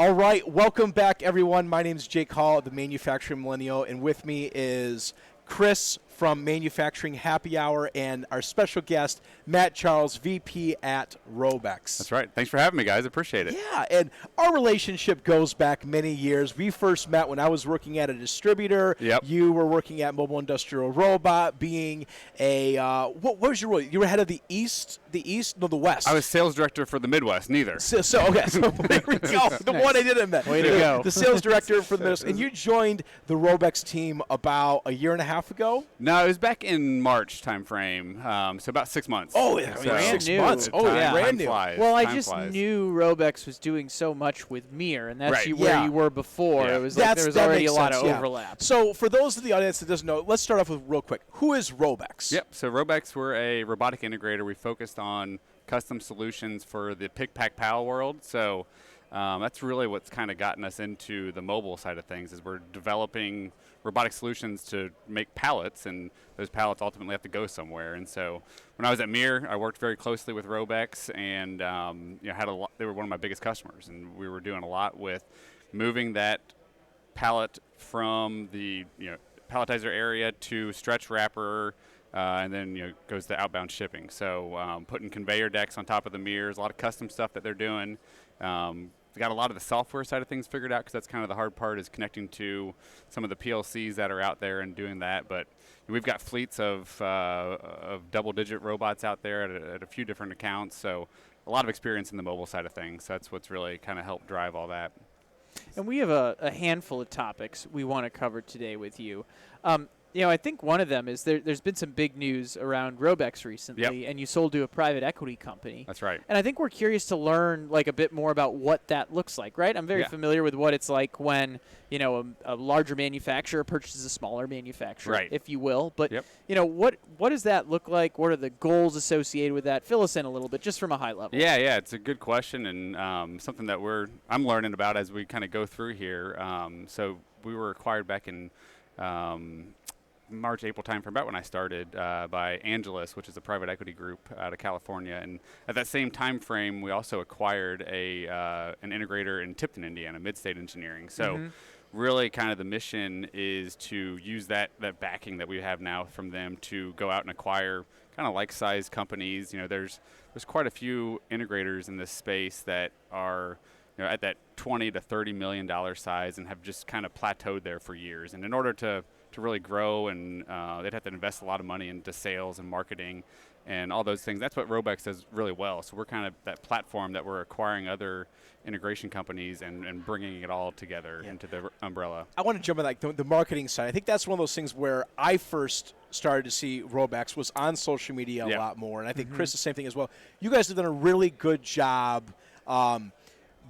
All right, welcome back, everyone. My name is Jake Hall, the Manufacturing Millennial, and with me is Chris from Manufacturing Happy Hour and our special guest, Matt Charles, VP at Robex. That's right. Thanks for having me, guys. Appreciate it. Yeah, and our relationship goes back many years. We first met when I was working at a distributor. Yep. You were working at Mobile Industrial Robot, being a what was your role? You were head of the West. I was sales director for the Midwest. Neither. So there we go. The one I didn't met. Way to go. The sales director for the Midwest, and you joined the Robex team about a year and a half ago. No, it was back in March timeframe, so about 6 months. Oh, yeah, So, brand 6 new. months. Oh, time- yeah, time brand new. flies. Well, I Time just flies. knew Robex was doing so much with Mir, and that's Right. where Yeah. you were before. Yeah. It was like there was That already makes a lot sense, of yeah. overlap. So for those of the audience that doesn't know, let's start off with real quick. Who is Robex? Yep. So Robex, we're a robotic integrator. We focused on custom solutions for the pick, pack, pal world. So that's really what's kind of gotten us into the mobile side of things. Is we're developing robotic solutions to make pallets, and those pallets ultimately have to go somewhere. And so when I was at Mir, I worked very closely with Robex, and had a lot. They were one of my biggest customers, and we were doing a lot with moving that pallet from the palletizer area to stretch wrapper, and then goes to outbound shipping. So putting conveyor decks on top of the mirrors, a lot of custom stuff that they're doing. We got a lot of the software side of things figured out, because that's kind of the hard part, is connecting to some of the PLCs that are out there and doing that. But we've got fleets of double-digit robots out there at a few different accounts. So a lot of experience in the mobile side of things. That's what's really kind of helped drive all that. And we have a handful of topics we want to cover today with you. I think one of them is there's been some big news around Robex recently, and you sold to a private equity company. That's right. And I think we're curious to learn a bit more about what that looks like, right? I'm very familiar with what it's like when, a larger manufacturer purchases a smaller manufacturer, Right. if you will. But, Yep. what does that look like? What are the goals associated with that? Fill us in a little bit, just from a high level. Yeah, it's a good question, and something that I'm learning about as we kind of go through here. So we were acquired back in March, April time, from about when I started, by Angelus, which is a private equity group out of California. And at that same time frame, we also acquired an integrator in Tipton, Indiana, Midstate Engineering. So really kind of the mission is to use that backing that we have now from them to go out and acquire kind of like-sized companies. There's quite a few integrators in this space that are at that $20 to $30 million size and have just kind of plateaued there for years. And in order to really grow, and they'd have to invest a lot of money into sales and marketing and all those things. That's what Robex does really well. So we're kind of that platform that we're acquiring other integration companies and bringing it all together into the umbrella. I want to jump on the marketing side. I think that's one of those things where I first started to see Robex was on social media a lot more, and I think Chris, the same thing as well. You guys have done a really good job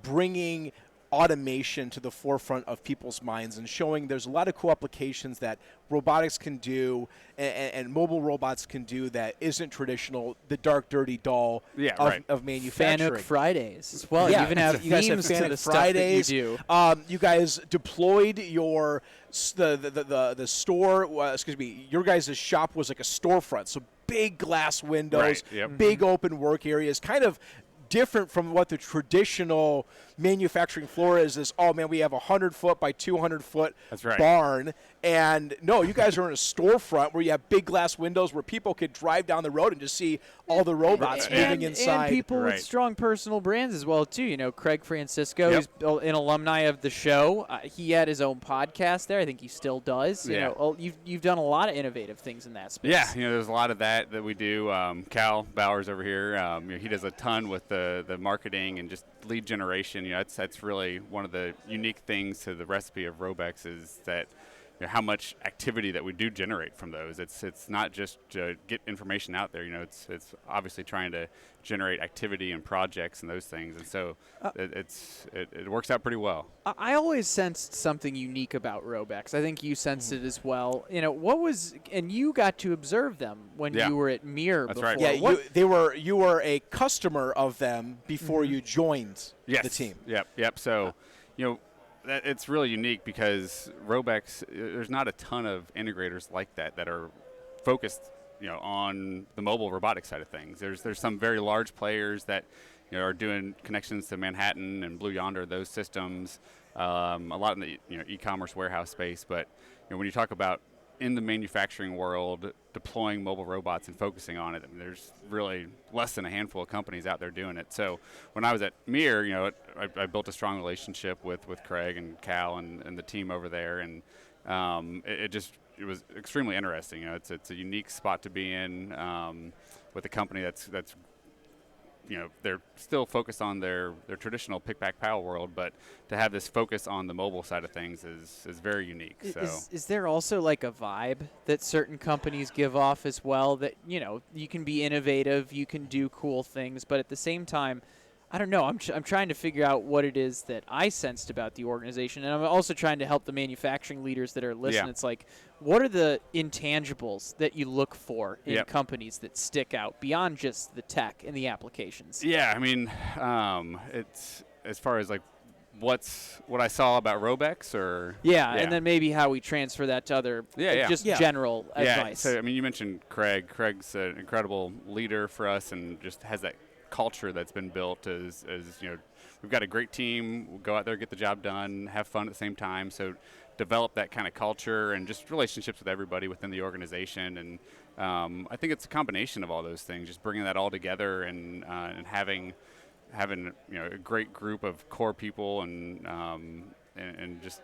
bringing automation to the forefront of people's minds and showing there's a lot of cool applications that robotics can do and mobile robots can do that isn't traditional, the dark, dirty doll of manufacturing. Fanuc Fridays as well. Yeah. You even have You guys have themes to Fanuc the Fridays. stuff that you do. You guys deployed your the store. Your guys' shop was like a storefront, so big glass windows, big open work areas, kind of different from what the traditional manufacturing floor is. Oh man, we have a 100-foot by 200-foot barn, and no, you guys are in a storefront where you have big glass windows where people could drive down the road and just see all the robots moving inside. And people with strong personal brands as well too. Craig Francisco is an alumni of the show. He had his own podcast there. I think he still does. You've done a lot of innovative things in that space. Yeah, there's a lot of that we do. Cal Bowers over here, he does a ton with the marketing and just lead generation. That's really one of the unique things to the recipe of Robex is that how much activity that we do generate from those. It's not just to get information out there. It's obviously trying to generate activity and projects and those things. And so it works out pretty well. I always sensed something unique about Robex. I think you sensed it as well. And you got to observe them when you were at Mir before. Right. Yeah, you were a customer of them before you joined the team. Yep. So, it's really unique because Robex, there's not a ton of integrators like that are focused, on the mobile robotic side of things. There's some very large players that are doing connections to Manhattan and Blue Yonder, those systems, a lot in the e-commerce warehouse space. But when you talk about in the manufacturing world, deploying mobile robots and focusing on it, I mean, there's really less than a handful of companies out there doing it. So when I was at Mir, I built a strong relationship with Craig and Cal and the team over there, and it was extremely interesting. It's a unique spot to be in with a company that's they're still focused on their traditional pick-pack-pal world, but to have this focus on the mobile side of things is very unique. Is there also like a vibe that certain companies give off as well, that you can be innovative, you can do cool things, but at the same time, I don't know, I'm trying to figure out what it is that I sensed about the organization, and I'm also trying to help the manufacturing leaders that are listening. It's like, what are the intangibles that you look for in companies that stick out beyond just the tech and the applications? Yeah, I mean, it's as far as like what I saw about Robex, or and then maybe how we transfer that to other general advice. So I mean, you mentioned Craig. Craig's an incredible leader for us, and just has that culture that's been built. As we've got a great team. We'll go out there, get the job done, have fun at the same time. So develop that kind of culture and just relationships with everybody within the organization. And I think it's a combination of all those things, just bringing that all together and having a great group of core people and just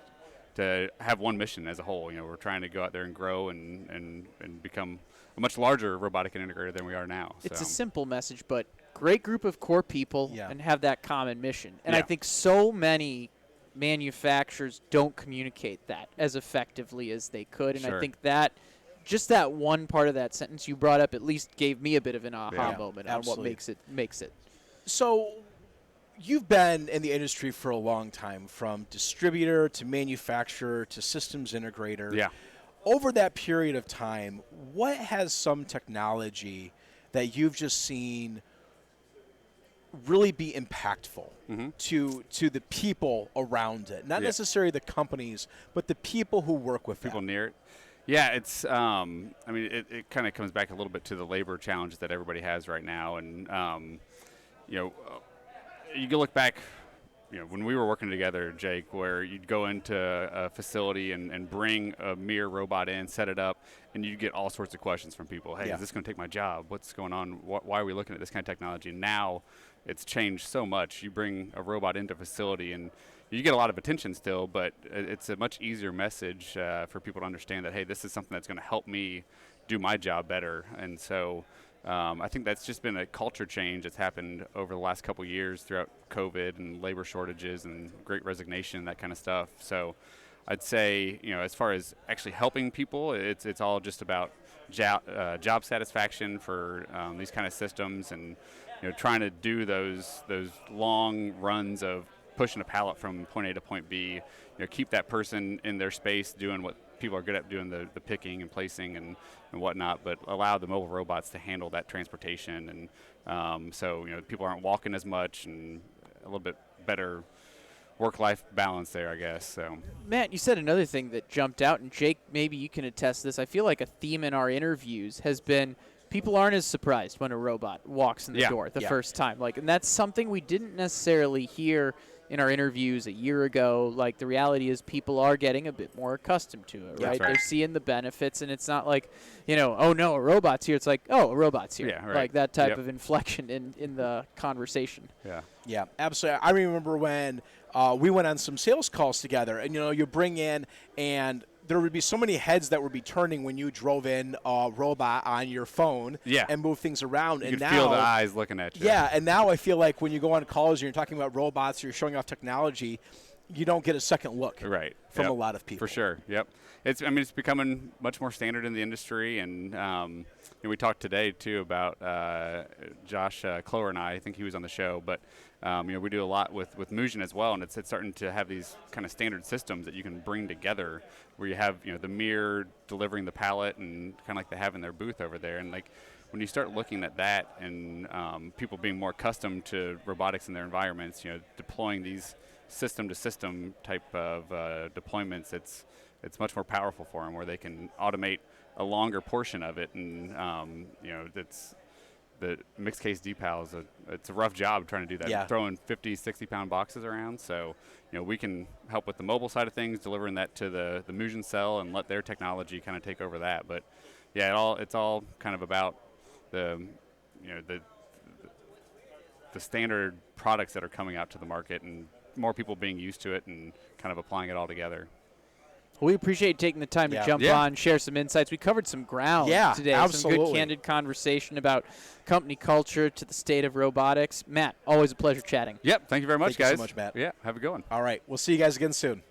to have one mission as a whole. We're trying to go out there and grow and become a much larger robotic integrator than we are now. It's a simple message, but great group of core people and have that common mission. And I think so many manufacturers don't communicate that as effectively as they could. And I think that just that one part of that sentence you brought up at least gave me a bit of an aha moment on what makes it. So you've been in the industry for a long time, from distributor to manufacturer to systems integrator. Yeah. Over that period of time, what has some technology that you've just seen really be impactful to the people around it? Not necessarily the companies, but the people who work with people near it. Yeah, it's. I mean, it kind of comes back a little bit to the labor challenge that everybody has right now, and you can look back. When we were working together, Jake, where you'd go into a facility and bring a Mir robot in, set it up, and you'd get all sorts of questions from people. Hey, is this going to take my job? What's going on? Why are we looking at this kind of technology? And now it's changed so much. You bring a robot into a facility, and you get a lot of attention still, but it's a much easier message for people to understand that, hey, this is something that's going to help me do my job better. And so I think that's just been a culture change that's happened over the last couple of years throughout COVID and labor shortages and Great Resignation, that kind of stuff. So I'd say, as far as actually helping people, it's all just about job satisfaction for these kind of systems, and trying to do those long runs of pushing a pallet from point A to point B. Keep that person in their space doing what people are good at doing, the picking and placing and whatnot, but allow the mobile robots to handle that transportation. And so people aren't walking as much, and a little bit better work-life balance there, I guess. So, Matt, you said another thing that jumped out, and Jake, maybe you can attest this. I feel like a theme in our interviews has been people aren't as surprised when a robot walks in the door the first time. And that's something we didn't necessarily hear in our interviews a year ago. Like, the reality is people are getting a bit more accustomed to it, right? They're seeing the benefits, and it's not like, oh no, a robot's here. It's like, oh, a robot's here. Yeah, right. Like that type of inflection in the conversation. Yeah, absolutely. I remember when we went on some sales calls together, and you bring in, and there would be so many heads that would be turning when you drove in a robot on your phone and move things around. You could feel the eyes looking at you. Yeah, and now I feel like when you go on calls and you're talking about robots or you're showing off technology, you don't get a second look from a lot of people. For sure, yep. It's becoming much more standard in the industry, and we talked today, too, about Josh Clower and I think he was on the show, but we do a lot with Musion as well, and it's starting to have these kind of standard systems that you can bring together, where you have the Mir delivering the pallet, and kind of like they have in their booth over there. And like, when you start looking at that, and people being more accustomed to robotics in their environments, deploying these system-to-system type of deployments, it's much more powerful for them, where they can automate a longer portion of it, and the mixed case decal is it's a rough job trying to do that. Yeah. Throwing 50, 60-pound boxes around. So, we can help with the mobile side of things, delivering that to the Musion cell and let their technology kind of take over that. But yeah, it's all kind of about the standard products that are coming out to the market and more people being used to it and kind of applying it all together. We appreciate you taking the time to jump on, share some insights. We covered some ground today. Absolutely. Some good, candid conversation about company culture to the state of robotics. Matt, always a pleasure chatting. Yep. Thank you very much, guys. Thank you so much, Matt. Yeah. Have a good one. All right. We'll see you guys again soon.